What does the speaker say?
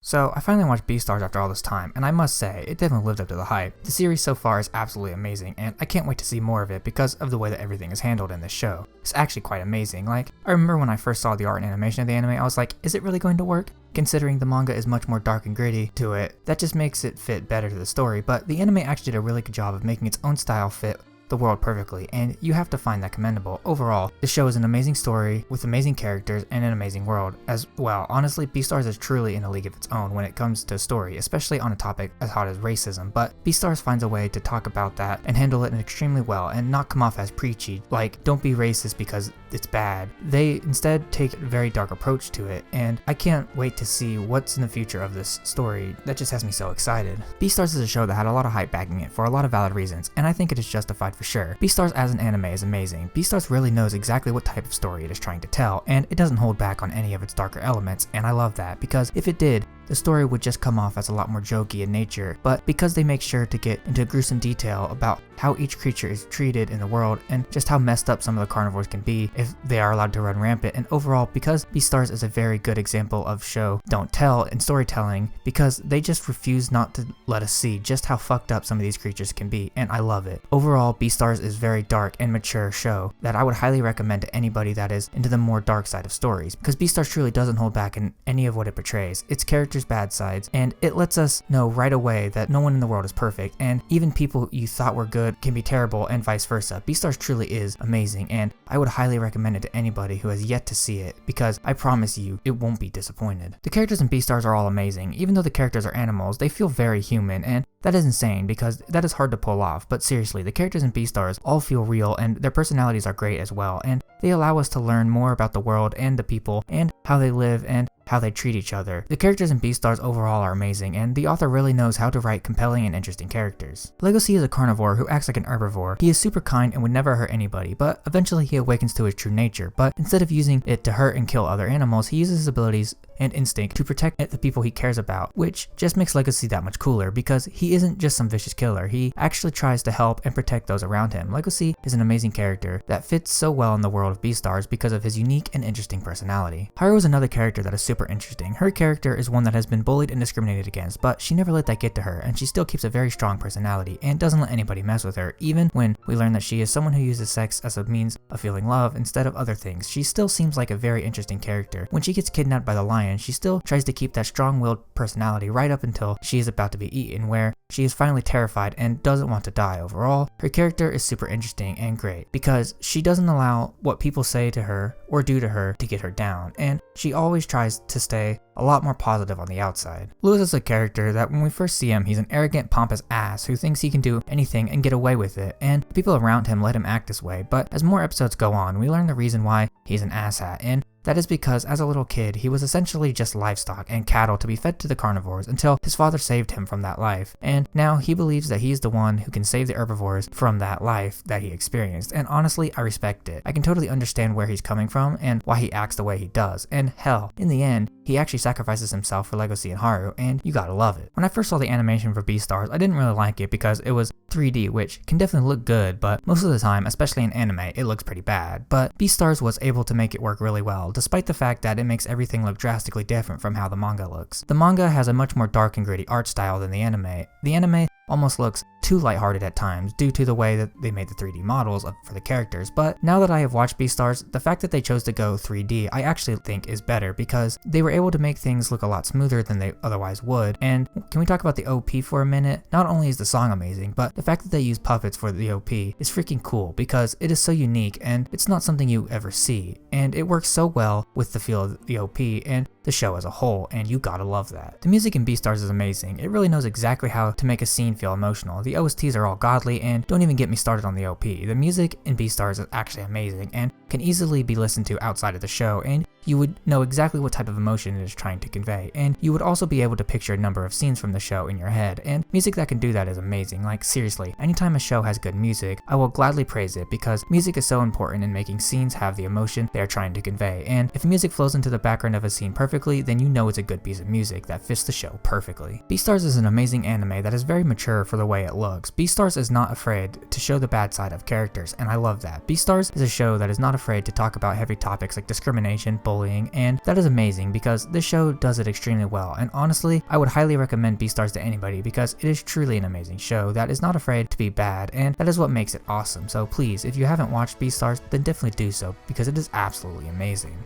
So I finally watched Beastars after all this time, and I must say, it definitely lived up to the hype. The series so far is absolutely amazing, and I can't wait to see more of it because of the way that everything is handled in this show. It's actually quite amazing. Like, I remember when I first saw the art and animation of the anime, I was like, is it really going to work? Considering the manga is much more dark and gritty to it, that just makes it fit better to the story, but the anime actually did a really good job of making its own style fit the world perfectly, and you have to find that commendable. Overall, the show is an amazing story with amazing characters and an amazing world as well. Honestly, Beastars is truly in a league of its own when it comes to story, especially on a topic as hot as racism, but Beastars finds a way to talk about that and handle it extremely well and not come off as preachy, like don't be racist because it's bad. They instead take a very dark approach to it, and I can't wait to see what's in the future of this story. That just has me so excited. Beastars is a show that had a lot of hype backing it for a lot of valid reasons, and I think it is justified for sure. Beastars as an anime is amazing. Beastars really knows exactly what type of story it is trying to tell, and it doesn't hold back on any of its darker elements, and I love that, because if it did, the story would just come off as a lot more jokey in nature, but because they make sure to get into gruesome detail about how each creature is treated in the world and just how messed up some of the carnivores can be if they are allowed to run rampant, and overall, because Beastars is a very good example of show don't tell in storytelling, because they just refuse not to let us see just how fucked up some of these creatures can be, and I love it. Overall, Beastars is very dark and mature show that I would highly recommend to anybody that is into the more dark side of stories, because Beastars truly doesn't hold back in any of what it portrays. Its characters' bad sides, and it lets us know right away that no one in the world is perfect, and even people you thought were good can be terrible, and vice versa. Beastars truly is amazing, and I would highly recommend it to anybody who has yet to see it, because I promise you, it won't be disappointed. The characters in Beastars are all amazing. Even though the characters are animals, they feel very human, and that is insane because that is hard to pull off, but seriously, the characters in Beastars all feel real, and their personalities are great as well, and they allow us to learn more about the world and the people, and how they live, and how they treat each other. The characters in Beastars overall are amazing, and the author really knows how to write compelling and interesting characters. Legacy is a carnivore who acts like an herbivore. He is super kind and would never hurt anybody, but eventually he awakens to his true nature, but instead of using it to hurt and kill other animals, he uses his abilities and instinct to protect the people he cares about, which just makes Legacy that much cooler because he isn't just some vicious killer. He actually tries to help and protect those around him. Legacy is an amazing character that fits so well in the world of Beastars because of his unique and interesting personality. Haru is another character that is super interesting. Her character is one that has been bullied and discriminated against, but she never let that get to her, and she still keeps a very strong personality and doesn't let anybody mess with her, even when we learn that she is someone who uses sex as a means of feeling love instead of other things. She still seems like a very interesting character. When she gets kidnapped by the lion, she still tries to keep that strong-willed personality right up until she is about to be eaten, where she is finally terrified and doesn't want to die. Overall, her character is super interesting and great because she doesn't allow what people say to her or do to her to get her down, and she always tries to stay a lot more positive on the outside. Lewis is a character that when we first see him, he's an arrogant, pompous ass who thinks he can do anything and get away with it, and people around him let him act this way, but as more episodes go on, we learn the reason why he's an asshat, and that is because as a little kid, he was essentially just livestock and cattle to be fed to the carnivores until his father saved him from that life, and now he believes that he is the one who can save the herbivores from that life that he experienced, and honestly, I respect it. I can totally understand where he's coming from and why he acts the way he does, and hell, in the end, he actually sacrifices himself for Legacy and Haru, and you gotta love it. When I first saw the animation for Beastars, I didn't really like it because it was 3D, which can definitely look good, but most of the time, especially in anime, it looks pretty bad. But Beastars was able to make it work really well, despite the fact that it makes everything look drastically different from how the manga looks. The manga has a much more dark and gritty art style than the anime. The anime almost looks too lighthearted at times due to the way that they made the 3D models for the characters, but now that I have watched Beastars, the fact that they chose to go 3D I actually think is better because they were able to make things look a lot smoother than they otherwise would. And can we talk about the OP for a minute? Not only is the song amazing, but the fact that they use puppets for the OP is freaking cool because it is so unique and it's not something you ever see, and it works so well with the feel of the OP and the show as a whole, and you gotta love that. The music in Beastars is amazing. It really knows exactly how to make a scene feel emotional. The OSTs are all godly, and don't even get me started on the OP. The music in Beastars is actually amazing and can easily be listened to outside of the show, and you would know exactly what type of emotion it is trying to convey, and you would also be able to picture a number of scenes from the show in your head, and music that can do that is amazing. Like seriously, anytime a show has good music, I will gladly praise it because music is so important in making scenes have the emotion they are trying to convey, and if music flows into the background of a scene perfectly, then you know it's a good piece of music that fits the show perfectly. Beastars is an amazing anime that is very mature for the way it looks. Beastars is not afraid to show the bad side of characters, and I love that. Beastars is a show that is not afraid to talk about heavy topics like discrimination, bullying, bullying, and that is amazing because this show does it extremely well, and honestly, I would highly recommend Beastars to anybody because it is truly an amazing show that is not afraid to be bad, and that is what makes it awesome. So please, if you haven't watched Beastars, then definitely do so because it is absolutely amazing.